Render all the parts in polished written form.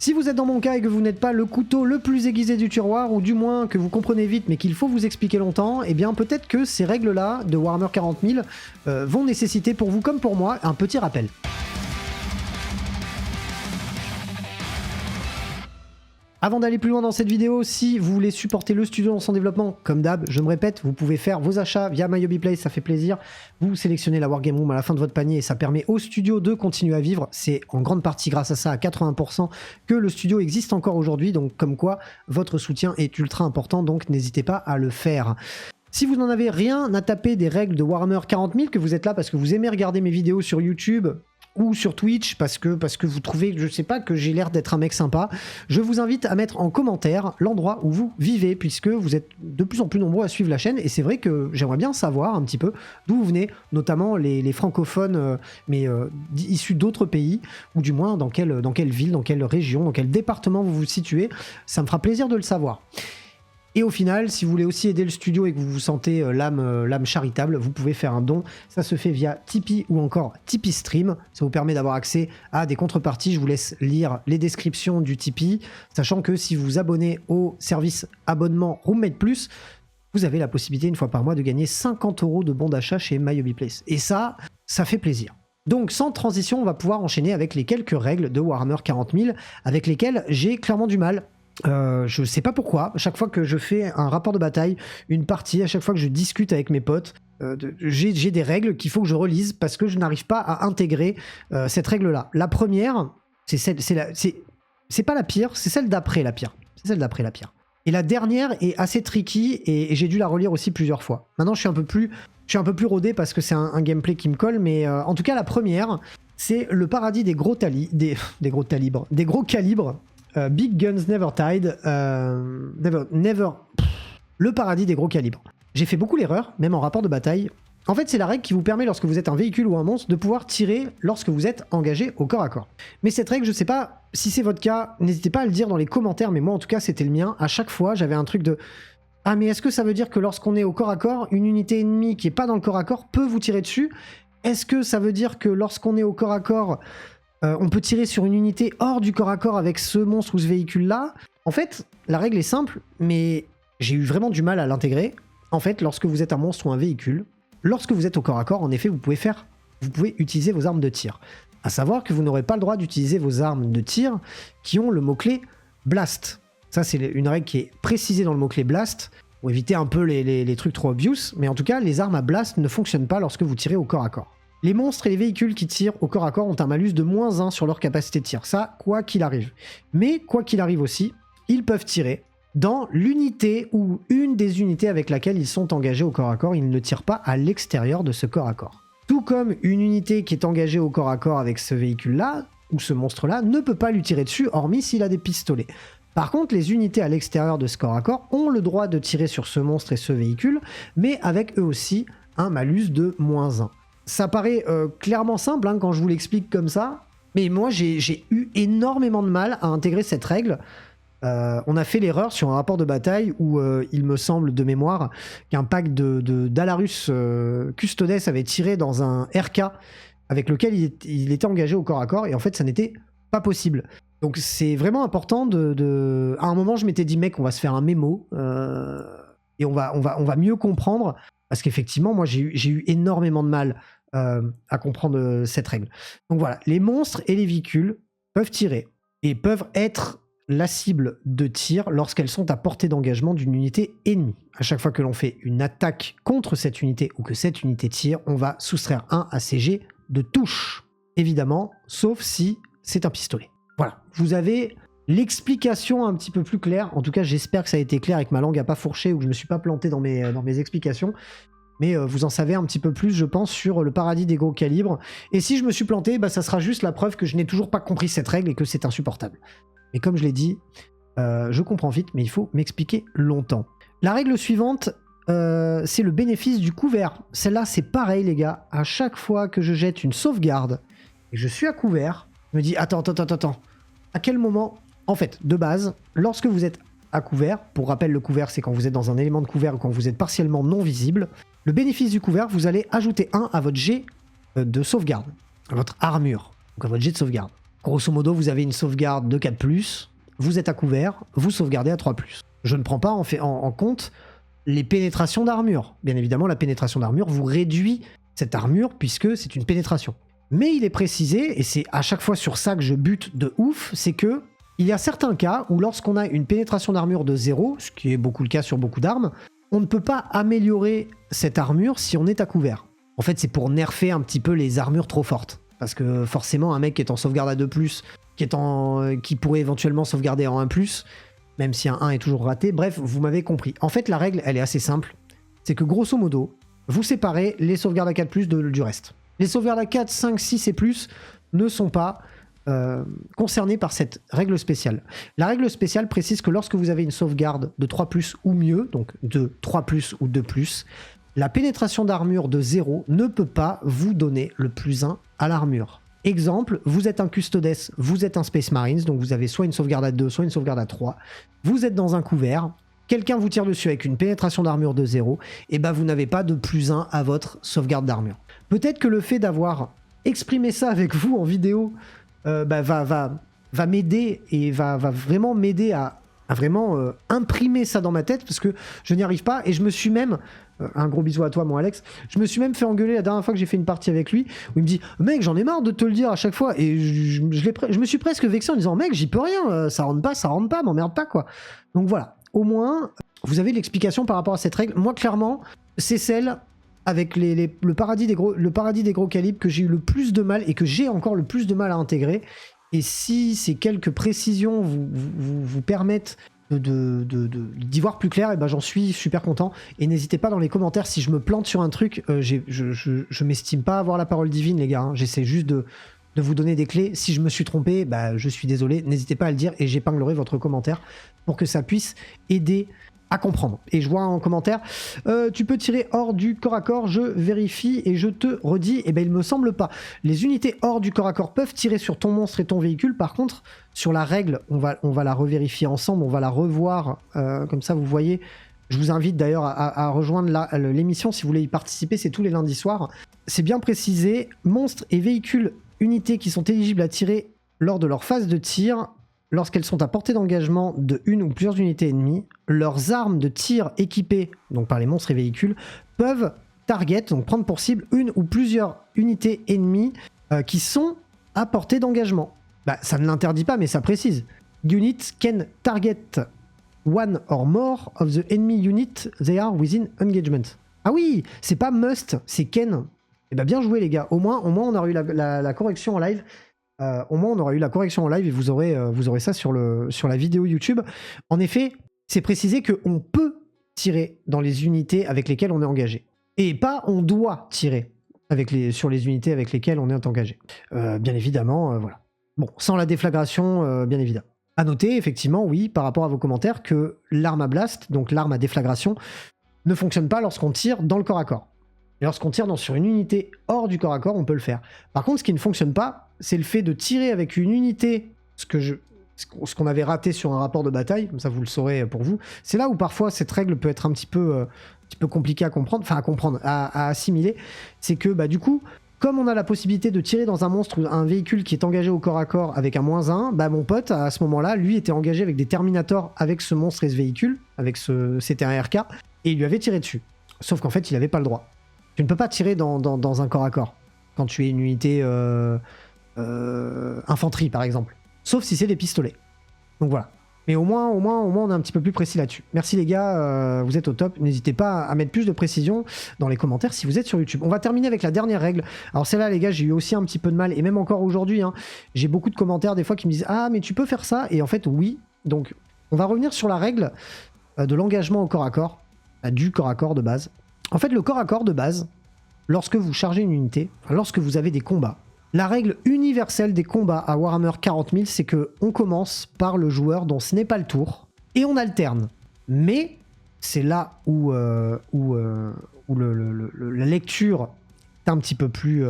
Si vous êtes dans mon cas et que vous n'êtes pas le couteau le plus aiguisé du tiroir, ou du moins que vous comprenez vite mais qu'il faut vous expliquer longtemps, eh bien peut-être que ces règles-là de Warhammer 40 000 vont nécessiter pour vous comme pour moi un petit rappel. Avant d'aller plus loin dans cette vidéo, si vous voulez supporter le studio dans son développement, comme d'hab, je me répète, vous pouvez faire vos achats via MyHobbyPlace, ça fait plaisir. Vous sélectionnez la Wargame Room à la fin de votre panier et ça permet au studio de continuer à vivre. C'est en grande partie grâce à ça, à 80%, que le studio existe encore aujourd'hui. Donc comme quoi, votre soutien est ultra important, donc n'hésitez pas à le faire. Si vous n'en avez rien à taper des règles de Warhammer 40 000, que vous êtes là parce que vous aimez regarder mes vidéos sur YouTube ou sur Twitch parce que vous trouvez, je sais pas, que j'ai l'air d'être un mec sympa, je vous invite à mettre en commentaire l'endroit où vous vivez, puisque vous êtes de plus en plus nombreux à suivre la chaîne, et c'est vrai que j'aimerais bien savoir un petit peu d'où vous venez, notamment les francophones, issus d'autres pays, ou du moins dans quelle ville, dans quelle région, dans quel département vous vous situez. Ça me fera plaisir de le savoir. Et au final, si vous voulez aussi aider le studio et que vous vous sentez l'âme charitable, vous pouvez faire un don. Ça se fait via Tipeee ou encore Tipeee Stream. Ça vous permet d'avoir accès à des contreparties. Je vous laisse lire les descriptions du Tipeee, sachant que si vous vous abonnez au service abonnement Roommate Plus, vous avez la possibilité une fois par mois de gagner 50 € de bons d'achat chez MyHobbyPlace. Et ça fait plaisir. Donc sans transition, on va pouvoir enchaîner avec les quelques règles de Warhammer 40 000 avec lesquelles j'ai clairement du mal. Je sais pas pourquoi, à chaque fois que je fais un rapport de bataille, une partie, à chaque fois que je discute avec mes potes, j'ai des règles qu'il faut que je relise parce que je n'arrive pas à intégrer cette règle-là. La première, c'est pas la pire, c'est celle d'après la pire. C'est celle d'après la pire. Et la dernière est assez tricky et j'ai dû la relire aussi plusieurs fois. Maintenant, je suis un peu plus rodé parce que c'est un gameplay qui me colle, mais en tout cas, la première, c'est le paradis des gros calibres. Big Guns Never Tied, le paradis des gros calibres. J'ai fait beaucoup l'erreur, même en rapport de bataille. En fait, c'est la règle qui vous permet, lorsque vous êtes un véhicule ou un monstre, de pouvoir tirer lorsque vous êtes engagé au corps à corps. Mais cette règle, je sais pas si c'est votre cas, n'hésitez pas à le dire dans les commentaires, mais moi en tout cas c'était le mien. À chaque fois, j'avais un truc de « Ah mais est-ce que ça veut dire que lorsqu'on est au corps à corps, une unité ennemie qui est pas dans le corps à corps peut vous tirer dessus? Est-ce que ça veut dire que lorsqu'on est au corps à corps, on peut tirer sur une unité hors du corps à corps avec ce monstre ou ce véhicule-là ?» En fait, la règle est simple, mais j'ai eu vraiment du mal à l'intégrer. En fait, lorsque vous êtes un monstre ou un véhicule, lorsque vous êtes au corps à corps, en effet, vous pouvez utiliser vos armes de tir. À savoir que vous n'aurez pas le droit d'utiliser vos armes de tir qui ont le mot-clé Blast. Ça, c'est une règle qui est précisée dans le mot-clé Blast, pour éviter un peu les trucs trop obvious, mais en tout cas, les armes à Blast ne fonctionnent pas lorsque vous tirez au corps à corps. Les monstres et les véhicules qui tirent au corps à corps ont un malus de -1 sur leur capacité de tir. Ça, quoi qu'il arrive. Mais quoi qu'il arrive aussi, ils peuvent tirer dans l'unité ou une des unités avec laquelle ils sont engagés au corps à corps. Ils ne tirent pas à l'extérieur de ce corps à corps. Tout comme une unité qui est engagée au corps à corps avec ce véhicule-là, ou ce monstre-là, ne peut pas lui tirer dessus, hormis s'il a des pistolets. Par contre, les unités à l'extérieur de ce corps à corps ont le droit de tirer sur ce monstre et ce véhicule, mais avec eux aussi un malus de -1. Ça paraît clairement simple quand je vous l'explique comme ça, mais moi j'ai eu énormément de mal à intégrer cette règle. On a fait l'erreur sur un rapport de bataille où il me semble de mémoire qu'un pack d'Alarus Custodes avait tiré dans un RK avec lequel il était engagé au corps à corps, et en fait ça n'était pas possible. Donc c'est vraiment important à un moment je m'étais dit mec, on va se faire un mémo et on va mieux comprendre. Parce qu'effectivement, moi, j'ai eu énormément de mal à comprendre cette règle. Donc voilà, les monstres et les véhicules peuvent tirer et peuvent être la cible de tir lorsqu'elles sont à portée d'engagement d'une unité ennemie. À chaque fois que l'on fait une attaque contre cette unité ou que cette unité tire, on va soustraire 1 à ses jets de touche. Évidemment, sauf si c'est un pistolet. Voilà, vous avez l'explication un petit peu plus claire. En tout cas, j'espère que ça a été clair et que ma langue n'a pas fourché ou que je ne me suis pas planté dans mes explications. Mais vous en savez un petit peu plus, je pense, sur le paradis des gros calibres. Et si je me suis planté, ça sera juste la preuve que je n'ai toujours pas compris cette règle et que c'est insupportable. Mais comme je l'ai dit, je comprends vite, mais il faut m'expliquer longtemps. La règle suivante, c'est le bénéfice du couvert. Celle-là, c'est pareil, les gars. À chaque fois que je jette une sauvegarde et que je suis à couvert, je me dis, attends. À quel moment... En fait, de base, lorsque vous êtes à couvert, pour rappel, le couvert, c'est quand vous êtes dans un élément de couvert ou quand vous êtes partiellement non visible, le bénéfice du couvert, vous allez ajouter 1 à votre jet de sauvegarde, à votre armure, donc à votre jet de sauvegarde. Grosso modo, vous avez une sauvegarde de 4+, vous êtes à couvert, vous sauvegardez à 3+. Je ne prends pas en compte les pénétrations d'armure. Bien évidemment, la pénétration d'armure vous réduit cette armure puisque c'est une pénétration. Mais il est précisé, et c'est à chaque fois sur ça que je bute de ouf, c'est que il y a certains cas où lorsqu'on a une pénétration d'armure de 0, ce qui est beaucoup le cas sur beaucoup d'armes, on ne peut pas améliorer cette armure si on est à couvert. En fait, c'est pour nerfer un petit peu les armures trop fortes. Parce que forcément, un mec qui est en sauvegarde à 2+, qui pourrait éventuellement sauvegarder en 1+, même si un 1 est toujours raté, bref, vous m'avez compris. En fait, la règle, elle est assez simple. C'est que grosso modo, vous séparez les sauvegardes à 4+, du reste. Les sauvegardes à 4, 5, 6 et plus ne sont pas concernés par cette règle spéciale. La règle spéciale précise que lorsque vous avez une sauvegarde de 3+ ou mieux, donc de 3+ ou 2+, la pénétration d'armure de 0 ne peut pas vous donner le +1 à l'armure. Exemple, vous êtes un Custodes, vous êtes un Space Marines, donc vous avez soit une sauvegarde à 2, soit une sauvegarde à 3. Vous êtes dans un couvert, quelqu'un vous tire dessus avec une pénétration d'armure de 0, et ben vous n'avez pas de +1 à votre sauvegarde d'armure. Peut-être que le fait d'avoir exprimé ça avec vous en vidéo va m'aider et va vraiment m'aider à vraiment imprimer ça dans ma tête parce que je n'y arrive pas et je me suis même un gros bisou à toi mon Alex, je me suis même fait engueuler la dernière fois que j'ai fait une partie avec lui où il me dit mec j'en ai marre de te le dire à chaque fois et je me suis presque vexé en disant mec j'y peux rien, ça rentre pas, m'emmerde pas quoi. Donc voilà, au moins vous avez l'explication par rapport à cette règle. Moi clairement c'est celle avec le paradis des gros calibres que j'ai eu le plus de mal et que j'ai encore le plus de mal à intégrer. Et si ces quelques précisions vous permettent d'y voir plus clair, et ben j'en suis super content. Et n'hésitez pas dans les commentaires si je me plante sur un truc. Je m'estime pas avoir la parole divine, les gars. Hein. J'essaie juste de vous donner des clés. Si je me suis trompé, bah, je suis désolé. N'hésitez pas à le dire et j'épinglerai votre commentaire pour que ça puisse aider à comprendre. Et je vois en commentaire, tu peux tirer hors du corps à corps, je vérifie et je te redis, et ben il me semble pas. Les unités hors du corps à corps peuvent tirer sur ton monstre et ton véhicule, par contre, sur la règle, on va la revérifier ensemble, on va la revoir, comme ça vous voyez. Je vous invite d'ailleurs à rejoindre l'émission si vous voulez y participer, c'est tous les lundis soirs. C'est bien précisé, monstres et véhicules, unités qui sont éligibles à tirer lors de leur phase de tir, lorsqu'elles sont à portée d'engagement de une ou plusieurs unités ennemies, leurs armes de tir équipées, donc par les monstres et véhicules, peuvent target, donc prendre pour cible une ou plusieurs unités ennemies qui sont à portée d'engagement. Bah, ça ne l'interdit pas, mais ça précise. Units can target one or more of the enemy unit they are within engagement. Ah oui, c'est pas must, c'est can. Eh ben bien joué les gars, au moins on aura eu la correction en live. Au moins on aura eu la correction en live et vous aurez ça sur la vidéo YouTube. En effet, c'est précisé qu'on peut tirer dans les unités avec lesquelles on est engagé. Et pas on doit tirer sur les unités avec lesquelles on est engagé. Bien évidemment, voilà. Bon, sans la déflagration, bien évidemment. À noter, effectivement, oui, par rapport à vos commentaires, que l'arme à blast, donc l'arme à déflagration, ne fonctionne pas lorsqu'on tire dans le corps à corps. Et lorsqu'on tire sur une unité hors du corps à corps, on peut le faire. Par contre, ce qui ne fonctionne pas, c'est le fait de tirer avec une unité, ce qu'on avait raté sur un rapport de bataille, comme ça vous le saurez pour vous. C'est là où parfois cette règle peut être un petit peu compliquée à comprendre, à assimiler. C'est que du coup, comme on a la possibilité de tirer dans un monstre ou un véhicule qui est engagé au corps à corps avec un -1, mon pote, à ce moment-là, lui était engagé avec des Terminators avec ce monstre et ce véhicule, c'était un RK, et il lui avait tiré dessus. Sauf qu'en fait, il n'avait pas le droit. Tu ne peux pas tirer dans un corps à corps quand tu es une unité infanterie, par exemple. Sauf si c'est des pistolets. Donc voilà. Mais au moins, on est un petit peu plus précis là-dessus. Merci les gars, vous êtes au top. N'hésitez pas à mettre plus de précision dans les commentaires si vous êtes sur YouTube. On va terminer avec la dernière règle. Alors celle-là, les gars, j'ai eu aussi un petit peu de mal, et même encore aujourd'hui, hein, j'ai beaucoup de commentaires des fois qui me disent « Ah, mais tu peux faire ça ?» Et en fait, oui. Donc, on va revenir sur la règle de l'engagement au corps à corps, du corps à corps de base. En fait, le corps à corps de base, lorsque vous chargez une unité, lorsque vous avez des combats, la règle universelle des combats à Warhammer 40 000, c'est qu'on commence par le joueur dont ce n'est pas le tour, et on alterne. Mais c'est là où la lecture est un petit peu plus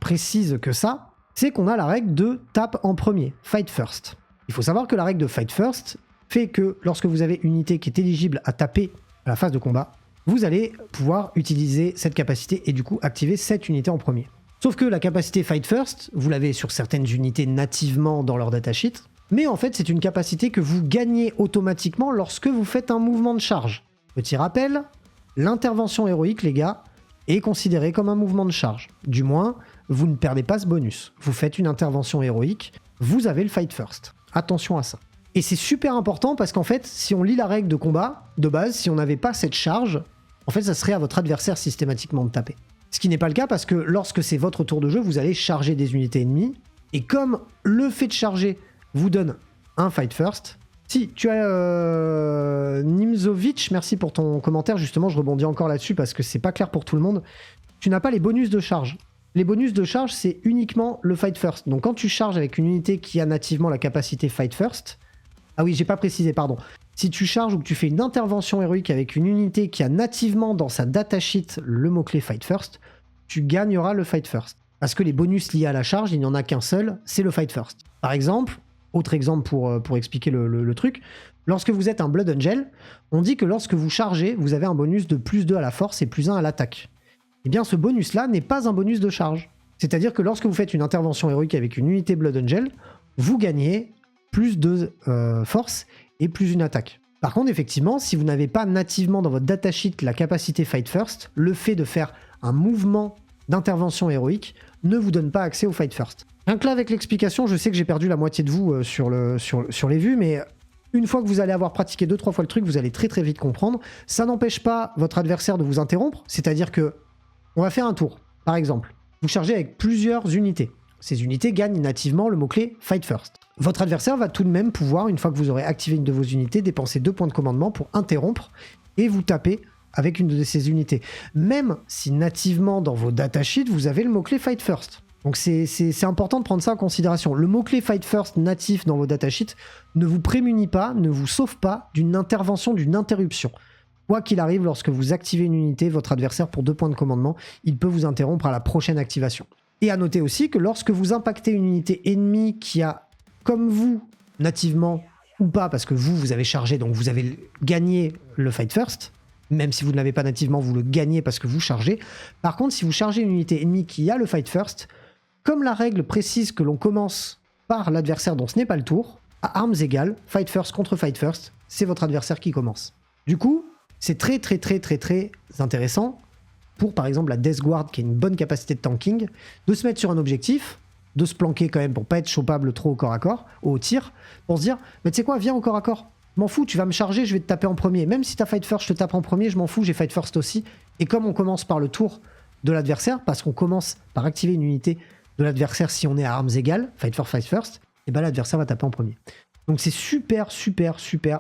précise que ça, c'est qu'on a la règle de tape en premier, fight first. Il faut savoir que la règle de fight first fait que lorsque vous avez une unité qui est éligible à taper à la phase de combat, vous allez pouvoir utiliser cette capacité et du coup activer cette unité en premier. Sauf que la capacité Fight First, vous l'avez sur certaines unités nativement dans leur datasheet, mais en fait c'est une capacité que vous gagnez automatiquement lorsque vous faites un mouvement de charge. Petit rappel, l'intervention héroïque les gars est considérée comme un mouvement de charge. Du moins, vous ne perdez pas ce bonus. Vous faites une intervention héroïque, vous avez le Fight First. Attention à ça. Et c'est super important parce qu'en fait, si on lit la règle de combat, de base, si on n'avait pas cette charge, en fait ça serait à votre adversaire systématiquement de taper. Ce qui n'est pas le cas parce que lorsque c'est votre tour de jeu, vous allez charger des unités ennemies. Et comme le fait de charger vous donne un Fight First. Si, tu as Nimzovic, merci pour ton commentaire. Justement, je rebondis encore là-dessus parce que c'est pas clair pour tout le monde. Tu n'as pas les bonus de charge. Les bonus de charge, c'est uniquement le Fight First. Donc quand tu charges avec une unité qui a nativement la capacité Fight First... Ah oui, j'ai pas précisé, pardon. Si tu charges ou que tu fais une intervention héroïque avec une unité qui a nativement dans sa datasheet le mot-clé Fight First, tu gagneras le Fight First. Parce que les bonus liés à la charge, il n'y en a qu'un seul, c'est le Fight First. Par exemple, autre exemple pour expliquer le truc, lorsque vous êtes un Blood Angel, on dit que lorsque vous chargez, vous avez un bonus de +2 à la force et +1 à l'attaque. Eh bien ce bonus-là n'est pas un bonus de charge. C'est-à-dire que lorsque vous faites une intervention héroïque avec une unité Blood Angel, vous gagnez +2 force et +1 attaque. Par contre, effectivement, si vous n'avez pas nativement dans votre datasheet la capacité Fight First, le fait de faire un mouvement d'intervention héroïque ne vous donne pas accès au Fight First. Rien que là, avec l'explication, je sais que j'ai perdu la moitié de vous sur les vues, mais une fois que vous allez avoir pratiqué 2-3 fois le truc, vous allez très très vite comprendre. Ça n'empêche pas votre adversaire de vous interrompre, c'est-à-dire que on va faire un tour. Par exemple, vous chargez avec plusieurs unités. Ces unités gagnent nativement le mot-clé Fight First. Votre adversaire va tout de même pouvoir, une fois que vous aurez activé une de vos unités, dépenser 2 points de commandement pour interrompre et vous taper avec une de ces unités. Même si nativement dans vos datasheets, vous avez le mot-clé Fight First. Donc c'est important de prendre ça en considération. Le mot-clé Fight First natif dans vos datasheets ne vous prémunit pas, ne vous sauve pas d'une intervention, d'une interruption. Quoi qu'il arrive, lorsque vous activez une unité, votre adversaire pour 2 points de commandement, il peut vous interrompre à la prochaine activation. Et à noter aussi que lorsque vous impactez une unité ennemie qui a, comme vous, nativement ou pas, parce que vous avez chargé, donc vous avez gagné le Fight First, même si vous ne l'avez pas nativement, vous le gagnez parce que vous chargez. Par contre, si vous chargez une unité ennemie qui a le Fight First, comme la règle précise que l'on commence par l'adversaire dont ce n'est pas le tour, à armes égales, Fight First contre Fight First, c'est votre adversaire qui commence. Du coup, c'est très intéressant pour par exemple la Death Guard qui a une bonne capacité de tanking, de se mettre sur un objectif, de se planquer quand même pour pas être chopable trop au corps à corps, au tir, pour se dire mais tu sais quoi, viens au corps à corps, je m'en fous, tu vas me charger, je vais te taper en premier, même si t'as Fight First, je te tape en premier, je m'en fous, j'ai Fight First aussi. Et comme on commence par le tour de l'adversaire, parce qu'on commence par activer une unité de l'adversaire si on est à armes égales, Fight First, et ben l'adversaire va taper en premier. Donc c'est super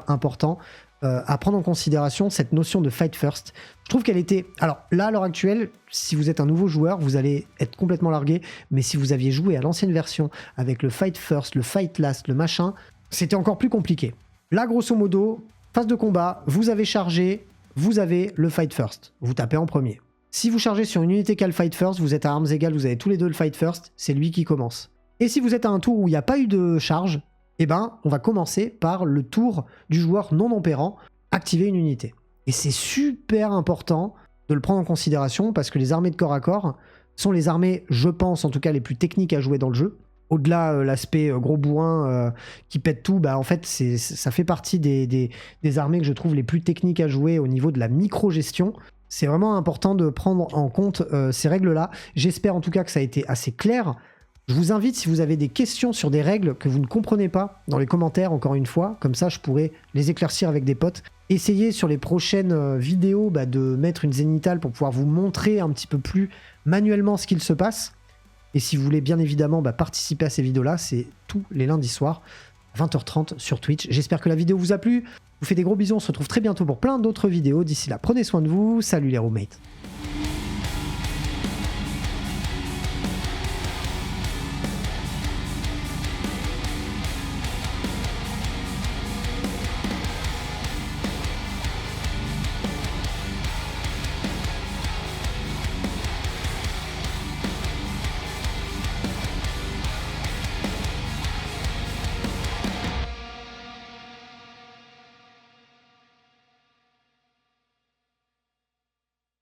important à prendre en considération cette notion de Fight First. Je trouve qu'elle était... Alors là, à l'heure actuelle, si vous êtes un nouveau joueur, vous allez être complètement largué, mais si vous aviez joué à l'ancienne version avec le Fight First, le Fight Last, le machin, c'était encore plus compliqué. Là, grosso modo, phase de combat, vous avez chargé, vous avez le Fight First. Vous tapez en premier. Si vous chargez sur une unité qui a le Fight First, vous êtes à armes égales, vous avez tous les deux le Fight First, c'est lui qui commence. Et si vous êtes à un tour où il n'y a pas eu de charge, eh ben, on va commencer par le tour du joueur non opérant, activer une unité. Et c'est super important de le prendre en considération parce que les armées de corps à corps sont les armées, je pense en tout cas, les plus techniques à jouer dans le jeu. Au-delà l'aspect gros bourrin qui pète tout, bah en fait ça fait partie des armées que je trouve les plus techniques à jouer au niveau de la micro-gestion. C'est vraiment important de prendre en compte ces règles-là. J'espère en tout cas que ça a été assez clair. Je vous invite, si vous avez des questions sur des règles que vous ne comprenez pas, dans les commentaires, encore une fois, comme ça je pourrais les éclaircir avec des potes. Essayez sur les prochaines vidéos de mettre une zénithale pour pouvoir vous montrer un petit peu plus manuellement ce qu'il se passe. Et si vous voulez bien évidemment participer à ces vidéos-là, c'est tous les lundis soirs, 20h30 sur Twitch. J'espère que la vidéo vous a plu. Je vous fais des gros bisous, on se retrouve très bientôt pour plein d'autres vidéos. D'ici là, prenez soin de vous. Salut les roommates.